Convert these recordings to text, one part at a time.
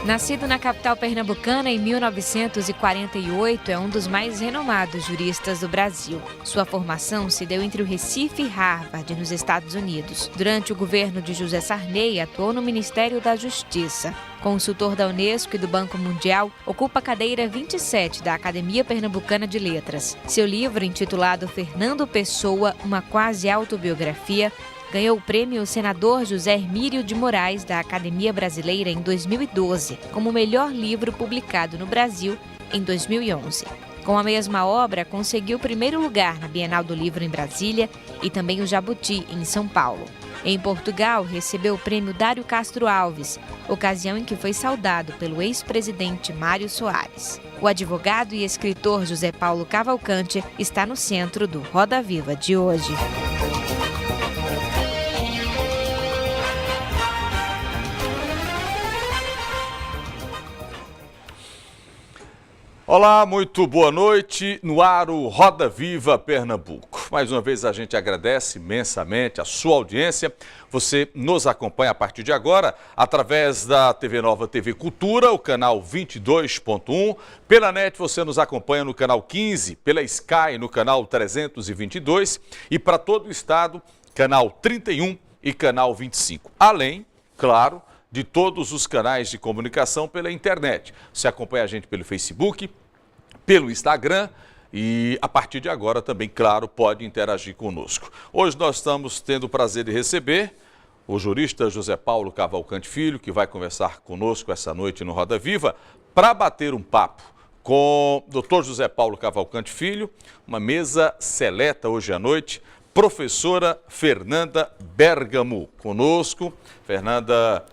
Nascido na capital pernambucana em 1948, é um dos mais renomados juristas do Brasil. Sua formação se deu entre o Recife e Harvard, nos Estados Unidos. Durante o governo de José Sarney, atuou no Ministério da Justiça. Consultor da Unesco e do Banco Mundial, ocupa a cadeira 27 da Academia Pernambucana de Letras. Seu livro, intitulado Fernando Pessoa, uma quase autobiografia, ganhou o prêmio senador José Hermílio de Moraes da Academia Brasileira em 2012, como o melhor livro publicado no Brasil em 2011. Com a mesma obra, conseguiu o primeiro lugar na Bienal do Livro em Brasília e também o Jabuti, em São Paulo. Em Portugal, recebeu o prêmio Dário Castro Alves, ocasião em que foi saudado pelo ex-presidente Mário Soares. O advogado e escritor José Paulo Cavalcante está no centro do Roda Viva de hoje. Olá, muito boa noite. No ar o Roda Viva Pernambuco. Mais uma vez a gente agradece imensamente a sua audiência. Você nos acompanha a partir de agora através da TV Nova TV Cultura, o canal 22.1. Pela NET você nos acompanha no canal 15, pela Sky no canal 322 e para todo o estado, canal 31 e canal 25. Além, claro, de todos os canais de comunicação pela internet. Você acompanha a gente pelo Facebook, pelo Instagram e a partir de agora também, claro, pode interagir conosco. Hoje nós estamos tendo o prazer de receber o jurista José Paulo Cavalcante Filho, que vai conversar conosco essa noite no Roda Viva, para bater um papo com o Dr. José Paulo Cavalcante Filho, uma mesa seleta hoje à noite, professora Fernanda Bergamo conosco. Fernanda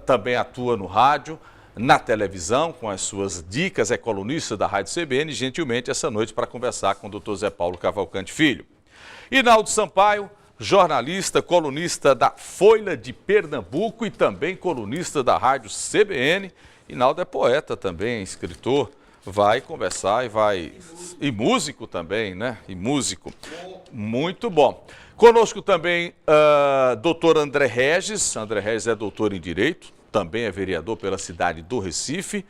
também atua no rádio, na televisão, com as suas dicas, é colunista da Rádio CBN, gentilmente essa noite para conversar com o Dr. José Paulo Cavalcante Filho. Inaldo Sampaio, jornalista, colunista da Folha de Pernambuco e também colunista da Rádio CBN. Inaldo é poeta também, escritor, vai conversar e músico também, né? E músico. Muito bom. Conosco também doutor André Regis. André Regis é doutor em Direito, também é vereador pela cidade do Recife,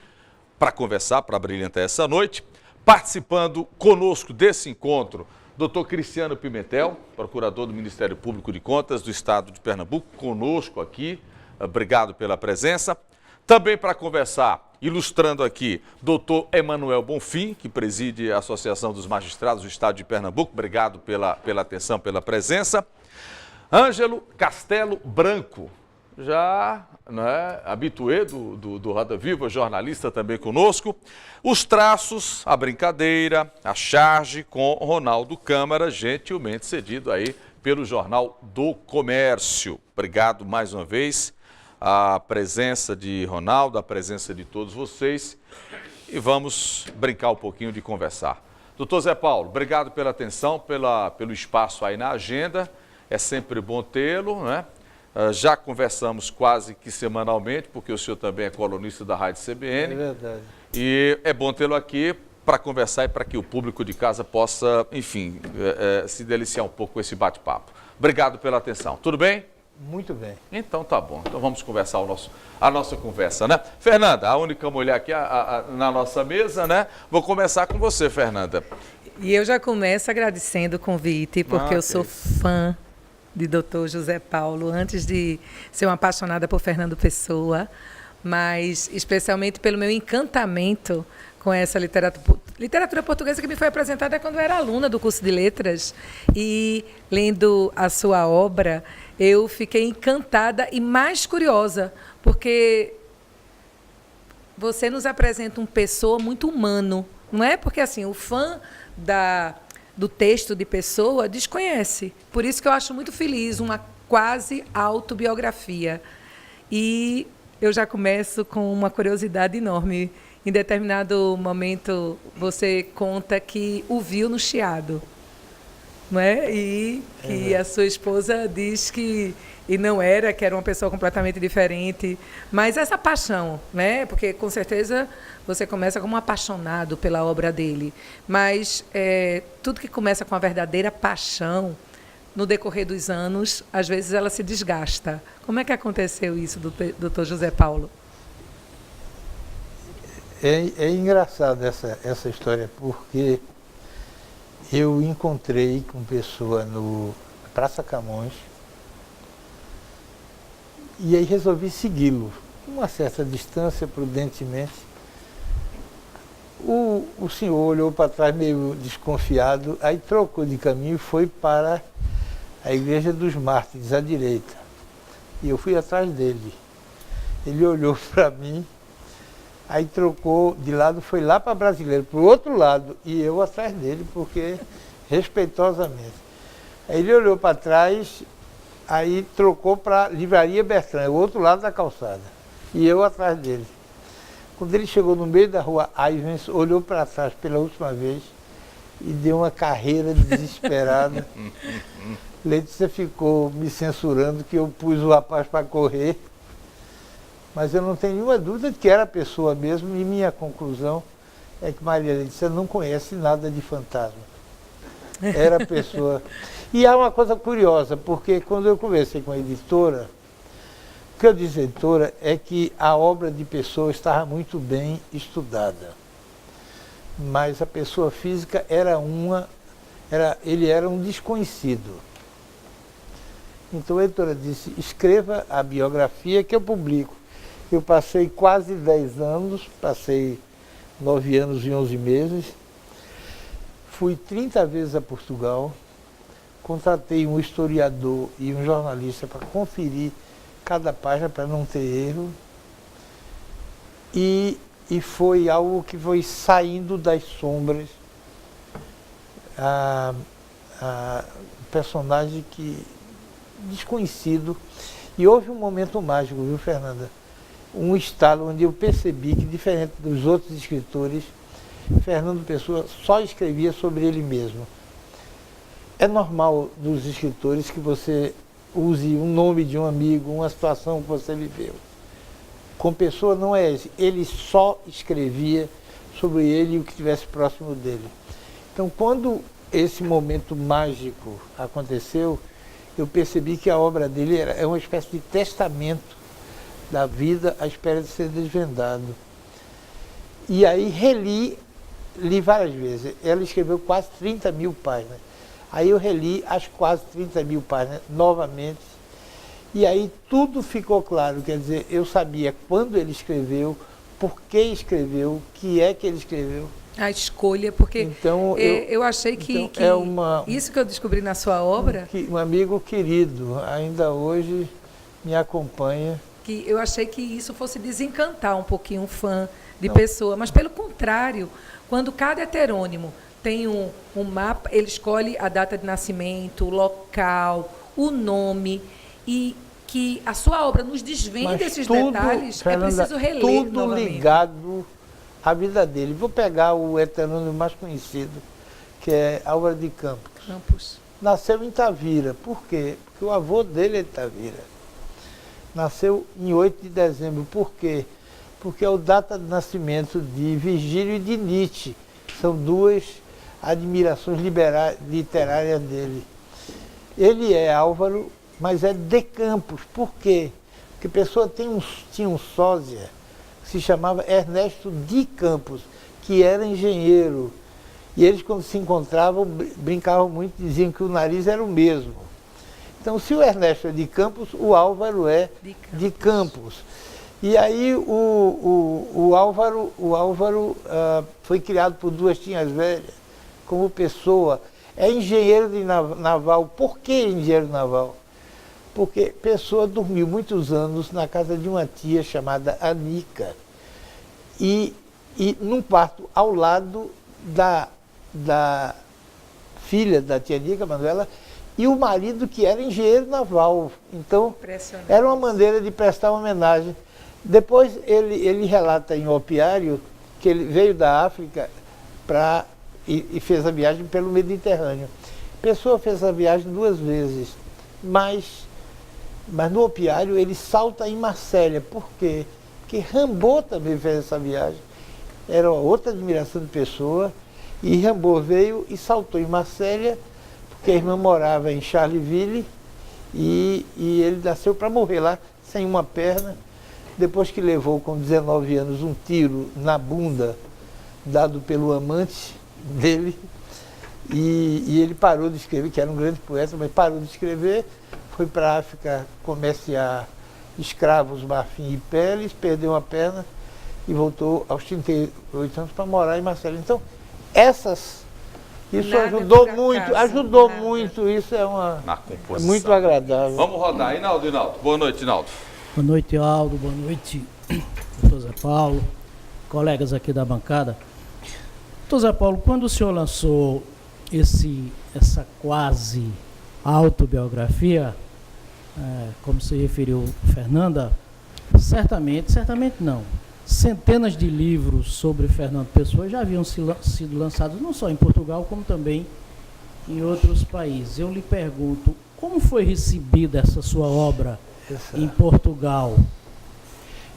para conversar, para brilhantar essa noite. Participando conosco desse encontro, doutor Cristiano Pimentel, procurador do Ministério Público de Contas do Estado de Pernambuco, conosco aqui. Obrigado pela presença. Também para conversar, ilustrando aqui, doutor Emanuel Bonfim, que preside a Associação dos Magistrados do Estado de Pernambuco. Obrigado pela atenção, pela presença. Ângelo Castelo Branco, já habituê do Roda Viva, jornalista também conosco. Os traços, a brincadeira, a charge com Ronaldo Câmara, gentilmente cedido aí pelo Jornal do Comércio. Obrigado mais uma vez. A presença de Ronaldo, a presença de todos vocês e vamos brincar um pouquinho de conversar. Doutor Zé Paulo, obrigado pela atenção, pelo espaço aí na agenda, é sempre bom tê-lo, né? Já conversamos quase que semanalmente, porque o senhor também é colunista da Rádio CBN. É verdade. E é bom tê-lo aqui para conversar e para que o público de casa possa, enfim, se deliciar um pouco com esse bate-papo. Obrigado pela atenção. Tudo bem? Muito bem. Então tá bom, então vamos conversar a nossa conversa, né? Fernanda, a única mulher aqui na nossa mesa, né? Vou começar com você, Fernanda. E eu já começo agradecendo o convite, porque eu sou fã de Dr. José Paulo, antes de ser uma apaixonada por Fernando Pessoa, mas especialmente pelo meu encantamento com essa literatura portuguesa que me foi apresentada quando eu era aluna do curso de letras, e lendo a sua obra, eu fiquei encantada e mais curiosa, porque você nos apresenta um Pessoa muito humano, não é? Porque assim, o fã do texto de Pessoa desconhece. Por isso que eu acho muito feliz, uma quase autobiografia. E eu já começo com uma curiosidade enorme. Em determinado momento, você conta que o viu no Chiado, não é? E que a sua esposa diz que não era, que era uma pessoa completamente diferente. Mas essa paixão, né? Porque, com certeza, você começa como um apaixonado pela obra dele. Mas tudo que começa com a verdadeira paixão, no decorrer dos anos, às vezes ela se desgasta. Como é que aconteceu isso, doutor José Paulo? É engraçado essa história, porque eu encontrei com pessoa no Praça Camões e aí resolvi segui-lo, uma certa distância, prudentemente. O senhor olhou para trás meio desconfiado, aí trocou de caminho e foi para a Igreja dos Mártires, à direita. E eu fui atrás dele. Ele olhou para mim, aí trocou de lado, foi lá para Brasileiro, para o outro lado, e eu atrás dele, porque respeitosamente. Aí ele olhou para trás, aí trocou para Livraria Bertrand, o outro lado da calçada, e eu atrás dele. Quando ele chegou no meio da rua Ivens, olhou para trás pela última vez e deu uma carreira desesperada. Letícia ficou me censurando que eu pus o rapaz para correr, mas eu não tenho nenhuma dúvida de que era a pessoa mesmo, e minha conclusão é que Maria Letícia não conhece nada de fantasma. Era a pessoa. E há uma coisa curiosa, porque quando eu conversei com a editora, o que eu disse à editora é que a obra de Pessoa estava muito bem estudada, mas a pessoa física ele era um desconhecido. Então a editora disse, escreva a biografia que eu publico. Eu passei quase 10 anos, passei 9 anos e 11 meses, fui 30 vezes a Portugal, contratei um historiador e um jornalista para conferir cada página para não ter erro, e foi algo que foi saindo das sombras, personagem desconhecido, e houve um momento mágico, viu, Fernanda? Um estalo onde eu percebi que, diferente dos outros escritores, Fernando Pessoa só escrevia sobre ele mesmo. É normal dos escritores que você use um nome de um amigo, uma situação que você viveu. Com Pessoa não é esse. Ele só escrevia sobre ele e o que estivesse próximo dele. Então, quando esse momento mágico aconteceu, eu percebi que a obra dele é uma espécie de testamento da vida à espera de ser desvendado. E aí li várias vezes. Ela escreveu quase 30 mil páginas. Aí eu reli as quase 30 mil páginas novamente, e aí tudo ficou claro, quer dizer, eu sabia quando ele escreveu, por que escreveu, o que é que ele escreveu. A escolha, porque então, eu achei que isso que eu descobri na sua obra... Um amigo querido, ainda hoje me acompanha. Que eu achei que isso fosse desencantar um pouquinho um fã de Pessoa, mas pelo contrário, quando cada heterônimo tem um mapa, ele escolhe a data de nascimento, o local, o nome, e que a sua obra nos desvenda esses detalhes, Fernanda, é preciso reler tudo novamente. Ligado à vida dele. Vou pegar o heterônimo mais conhecido, que é Álvaro de Campos. Nasceu em Tavira. Por quê? Porque o avô dele é de Tavira. Nasceu em 8 de dezembro. Por quê? Porque é a data de nascimento de Virgílio e de Nietzsche. São duas admirações literárias dele. Ele é Álvaro, mas é de Campos. Por quê? Porque a pessoa tinha um sósia que se chamava Ernesto de Campos, que era engenheiro. E eles, quando se encontravam, brincavam muito, diziam que o nariz era o mesmo. Então, se o Ernesto é de Campos, o Álvaro é de Campos. E aí o Álvaro foi criado por duas tias velhas, como Pessoa. É engenheiro de naval. Por que engenheiro naval? Porque Pessoa dormiu muitos anos na casa de uma tia chamada Anica. E num quarto ao lado da filha da tia Anica, Manuela, e o marido que era engenheiro naval. Então, era uma maneira de prestar uma homenagem. Depois ele relata em Opiário que ele veio da África e fez a viagem pelo Mediterrâneo. Pessoa fez a viagem 2 vezes, mas no Opiário ele salta em Marsella. Por quê? Porque Rimbaud também fez essa viagem. Era outra admiração de Pessoa, e Rimbaud veio e saltou em Marsella, porque a irmã morava em Charleville, e ele nasceu para morrer lá, sem uma perna. depois que levou com 19 anos um tiro na bunda, dado pelo amante dele, e ele parou de escrever, que era um grande poeta, mas parou de escrever, foi para a África comerciar escravos, marfim e peles, perdeu uma perna e voltou aos 38 anos para morar em Marselha. Então, isso ajudou muito, isso é muito agradável. Vamos rodar. Inaldo. Boa noite, Inaldo. Boa noite, Aldo. Boa noite, doutor Zé Paulo, colegas aqui da bancada. Doutor Zé Paulo, quando o senhor lançou essa quase autobiografia, como se referiu Fernanda, certamente não. Centenas de livros sobre Fernando Pessoa já haviam sido lançados não só em Portugal, como também em outros países. Eu lhe pergunto, como foi recebida essa sua obra em Portugal?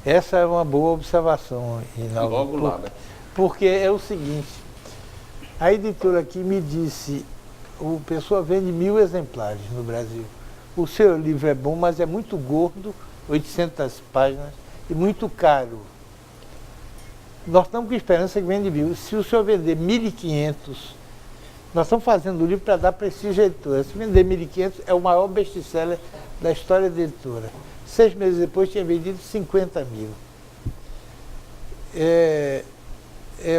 Essa é uma boa observação, Rinaldo. Logo lá, né? Porque é o seguinte, a editora aqui me disse, o Pessoa vende 1000 exemplares no Brasil. O seu livro é bom, mas é muito gordo, 800 páginas, e muito caro. Nós estamos com esperança que vende 1000. Se o senhor vender 1.500, nós estamos fazendo o livro para dar prestígio à editora. Se vender 1.500, é o maior best-seller da história da editora. 6 meses depois tinha vendido 50 mil.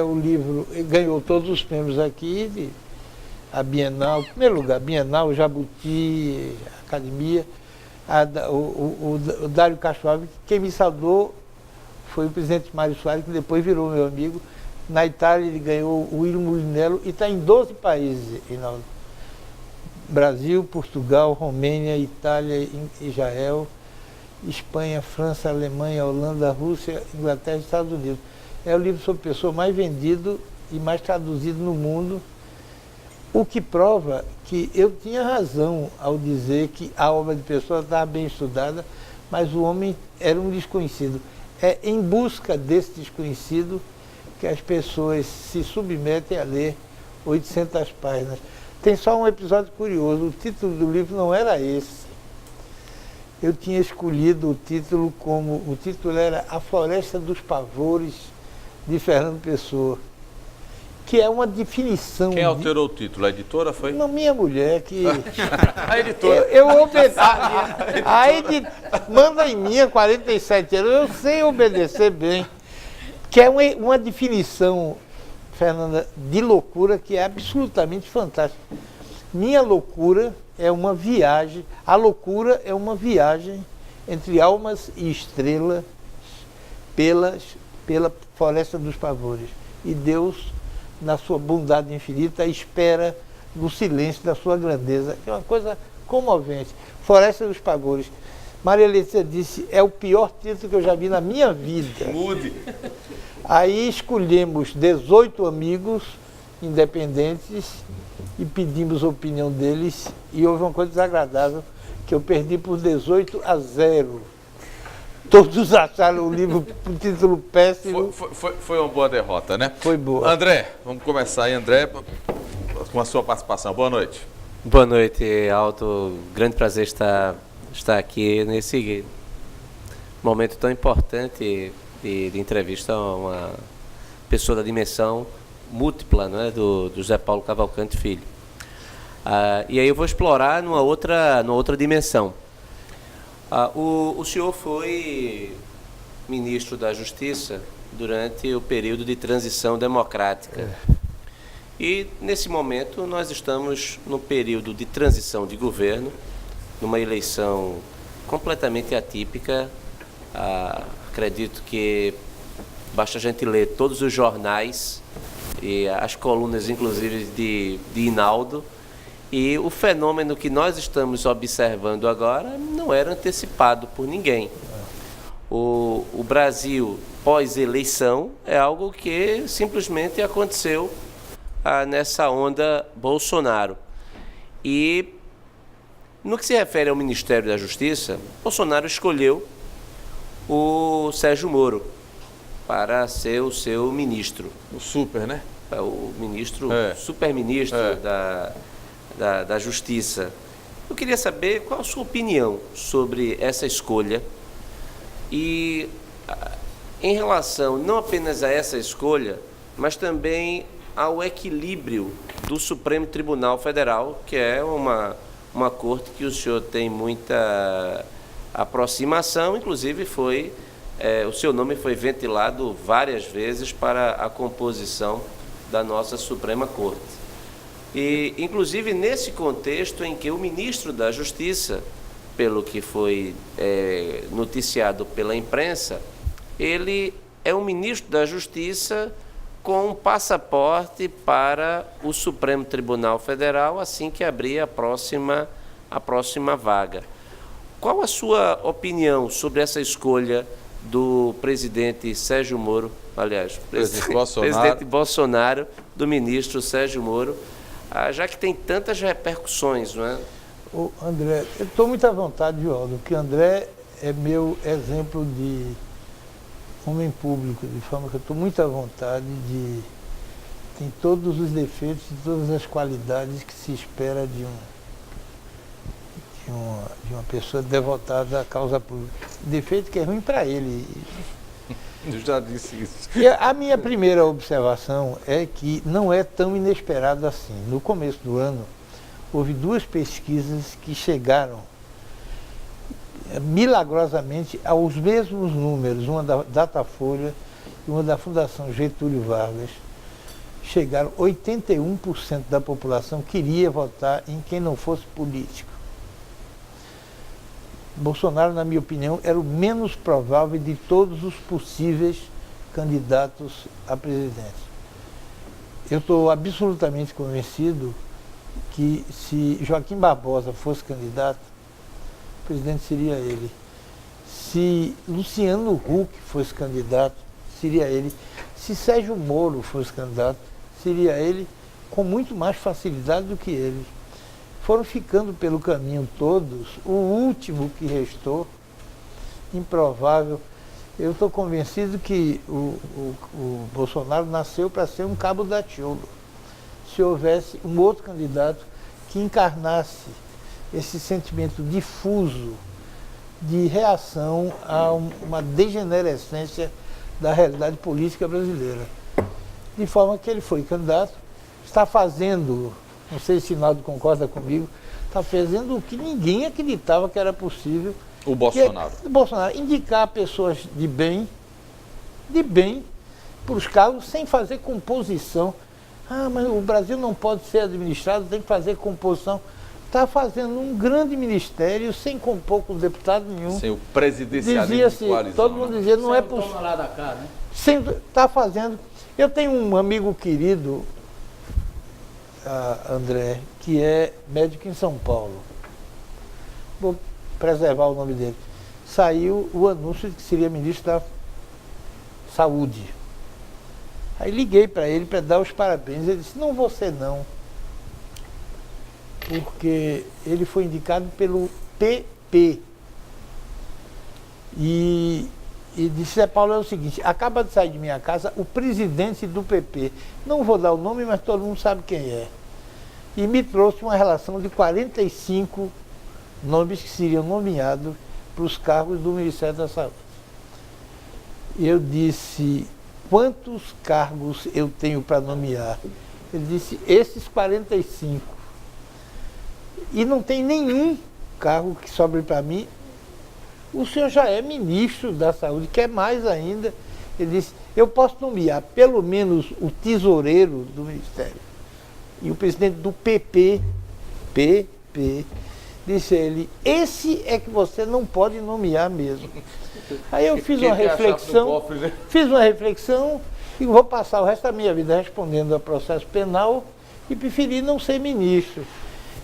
O livro ganhou todos os prêmios aqui, a Bienal, em primeiro lugar, Bienal, Jabuti, Academia, o Dário Cachoave, quem me saudou foi o presidente Mário Soares, que depois virou meu amigo. Na Itália ele ganhou o William Mulinello e está em 12 países, Rinaldo. Brasil, Portugal, Romênia, Itália, Israel, Espanha, França, Alemanha, Holanda, Rússia, Inglaterra e Estados Unidos. É o livro sobre pessoa mais vendido e mais traduzido no mundo, o que prova que eu tinha razão ao dizer que a obra de Pessoa estava bem estudada, mas o homem era um desconhecido. É em busca desse desconhecido que as pessoas se submetem a ler 800 páginas. Tem só um episódio curioso, o título do livro não era esse. Eu tinha escolhido o título o título era A Floresta dos Pavores, de Fernando Pessoa, que é uma definição... Quem alterou o título? A editora foi? Não, minha mulher, que... A editora. Eu obedeço. Manda em mim há 47 anos, eu sei obedecer bem. Que é uma definição, Fernanda, de loucura que é absolutamente fantástica. Minha loucura é uma viagem, a loucura é uma viagem entre almas e estrelas pela Floresta dos Pavores. E Deus, na sua bondade infinita, espera no silêncio da sua grandeza. É uma coisa comovente. Floresta dos Pavores. Maria Letícia disse, é o pior título que eu já vi na minha vida. Mude. Aí escolhemos 18 amigos independentes e pedimos a opinião deles, e houve uma coisa desagradável, que eu perdi por 18-0. Todos acharam o livro com título péssimo. Foi uma boa derrota, né? Foi boa. André, vamos começar aí, André, com a sua participação. Boa noite. Boa noite, Aldo. Grande prazer estar aqui nesse momento tão importante de entrevista a uma pessoa da dimensão múltipla, não é? do José Paulo Cavalcante Filho. E aí eu vou explorar numa outra dimensão. O senhor foi ministro da Justiça durante o período de transição democrática. E, nesse momento, nós estamos no período de transição de governo, numa eleição completamente atípica. Acredito que basta a gente ler todos os jornais e as colunas, inclusive, de Inaldo, e o fenômeno que nós estamos observando agora não era antecipado por ninguém. O Brasil, pós-eleição, é algo que simplesmente aconteceu nessa onda Bolsonaro. E, no que se refere ao Ministério da Justiça, Bolsonaro escolheu o Sérgio Moro para ser o seu ministro. O super, né? O ministro, super-ministro da Justiça. Eu queria saber qual a sua opinião sobre essa escolha e em relação não apenas a essa escolha, mas também ao equilíbrio do Supremo Tribunal Federal, que é uma corte que o senhor tem muita aproximação, inclusive o seu nome foi ventilado várias vezes para a composição da nossa Suprema Corte. E, inclusive, nesse contexto em que o ministro da Justiça, pelo que foi noticiado pela imprensa, ele é um ministro da Justiça com um passaporte para o Supremo Tribunal Federal assim que abrir a próxima vaga. Qual a sua opinião sobre essa escolha do presidente Sérgio Moro, aliás, presidente Bolsonaro, do ministro Sérgio Moro, já que tem tantas repercussões, não é? Ô, André, eu estou muito à vontade, João, porque André é meu exemplo de homem público, de forma que eu estou muito à vontade tem todos os defeitos e todas as qualidades que se espera de uma pessoa devotada à causa pública. Defeito que é ruim para ele. Eu já disse isso. E a minha primeira observação é que não é tão inesperado assim. No começo do ano, houve 2 pesquisas que chegaram milagrosamente aos mesmos números, uma da Datafolha e uma da Fundação Getúlio Vargas. Chegaram 81% da população queria votar em quem não fosse político. Bolsonaro, na minha opinião, era o menos provável de todos os possíveis candidatos a presidente. Eu estou absolutamente convencido que se Joaquim Barbosa fosse candidato, o presidente seria ele. Se Luciano Huck fosse candidato, seria ele. Se Sérgio Moro fosse candidato, seria ele, com muito mais facilidade do que ele. Foram ficando pelo caminho todos, o último que restou, improvável. Eu estou convencido que o Bolsonaro nasceu para ser um cabo da Tiolo. Se houvesse um outro candidato que encarnasse esse sentimento difuso de reação a uma degenerescência da realidade política brasileira. De forma que ele foi candidato, está fazendo, não sei se o Sinaldo concorda comigo, está fazendo o que ninguém acreditava que era possível. O Bolsonaro. O Bolsonaro indicar pessoas de bem para os cargos sem fazer composição. Ah, mas o Brasil não pode ser administrado, tem que fazer composição. Está fazendo um grande ministério sem compor com deputado nenhum. Sem o presidencialismo Dizia-se, de coalizão, todo mundo dizia, não é possível. Está fazendo. Eu tenho um amigo querido, André, que é médico em São Paulo. Vou preservar o nome dele. Saiu o anúncio de que seria ministro da Saúde. Aí liguei para ele para dar os parabéns. Ele disse, não vou ser não. Porque ele foi indicado pelo PP. E disse, Zé Paulo, é o seguinte, acaba de sair de minha casa o presidente do PP. Não vou dar o nome, mas todo mundo sabe quem é. E me trouxe uma relação de 45 nomes que seriam nomeados para os cargos do Ministério da Saúde. Eu disse, quantos cargos eu tenho para nomear? Ele disse, esses 45. E não tem nenhum cargo que sobre para mim. O senhor já é ministro da Saúde, quer mais ainda. Ele disse, eu posso nomear pelo menos o tesoureiro do Ministério. E o presidente do PP, disse a ele, esse é que você não pode nomear mesmo. Aí eu fiz uma reflexão e vou passar o resto da minha vida respondendo a processo penal e preferi não ser ministro.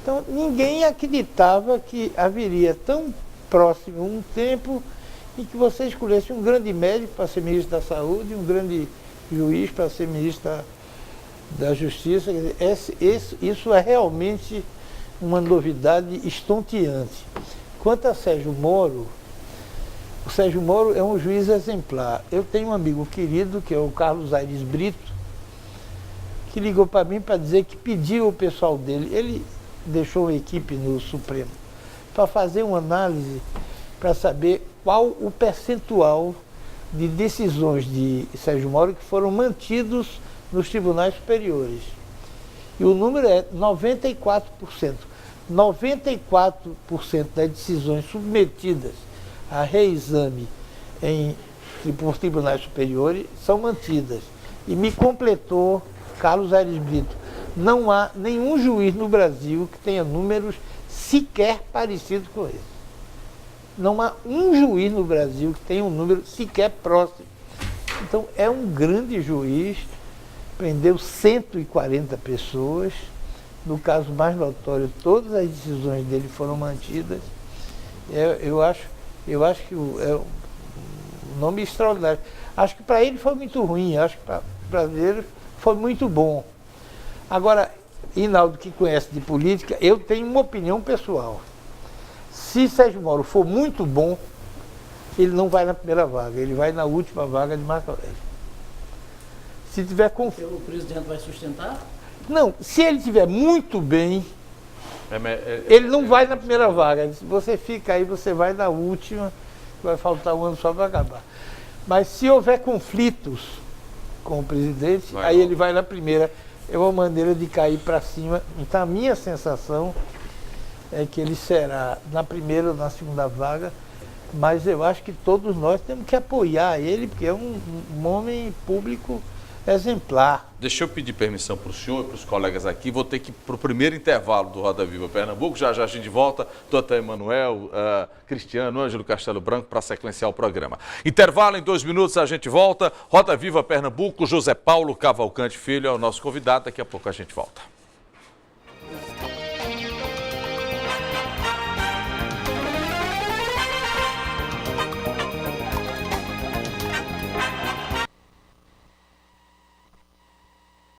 Então, ninguém acreditava que haveria tão próximo um tempo em que você escolhesse um grande médico para ser ministro da Saúde, um grande juiz para ser ministro da Justiça. Isso é realmente uma novidade estonteante. Quanto a Sérgio Moro, o Sérgio Moro é um juiz exemplar. Eu tenho um amigo querido, que é o Carlos Aires Brito, que ligou para mim para dizer que pediu o pessoal dele. Ele deixou uma equipe no Supremo para fazer uma análise para saber qual o percentual de decisões de Sérgio Moro que foram mantidos nos tribunais superiores. E o número é 94%. 94% das decisões submetidas a reexame por tribunais superiores são mantidas. E me completou Carlos Aires Brito. Não há nenhum juiz no Brasil que tenha números sequer parecidos com esse. Não há um juiz no Brasil que tenha um número sequer próximo. Então, é um grande juiz, prendeu 140 pessoas. No caso mais notório, todas as decisões dele foram mantidas. Eu acho que é um nome extraordinário. Acho que para ele foi muito ruim, acho que para o brasileiro foi muito bom. Agora, Hinaldo, que conhece de política, eu tenho uma opinião pessoal. Se Sérgio Moro for muito bom, ele não vai na primeira vaga, ele vai na última vaga de Marco Aurélio. Se tiver O presidente vai sustentar? Não, se ele estiver muito bem, ele não vai na primeira vaga. Se você fica aí, você vai na última, vai faltar um ano só para acabar. Mas se houver conflitos com o presidente, aí ele vai na primeira. É uma maneira de cair para cima. Então a minha sensação é que ele será na primeira ou na segunda vaga, mas eu acho que todos nós temos que apoiar ele, porque é um homem público exemplar. Deixa eu pedir permissão para o senhor e para os colegas aqui. Vou ter que ir para o primeiro intervalo do Roda Viva Pernambuco. Já já a gente volta. Doutor Emanuel, Cristiano, Ângelo Castelo Branco para sequenciar o programa. Intervalo em 2 minutos, a gente volta. Roda Viva Pernambuco, José Paulo Cavalcante Filho é o nosso convidado. Daqui a pouco a gente volta.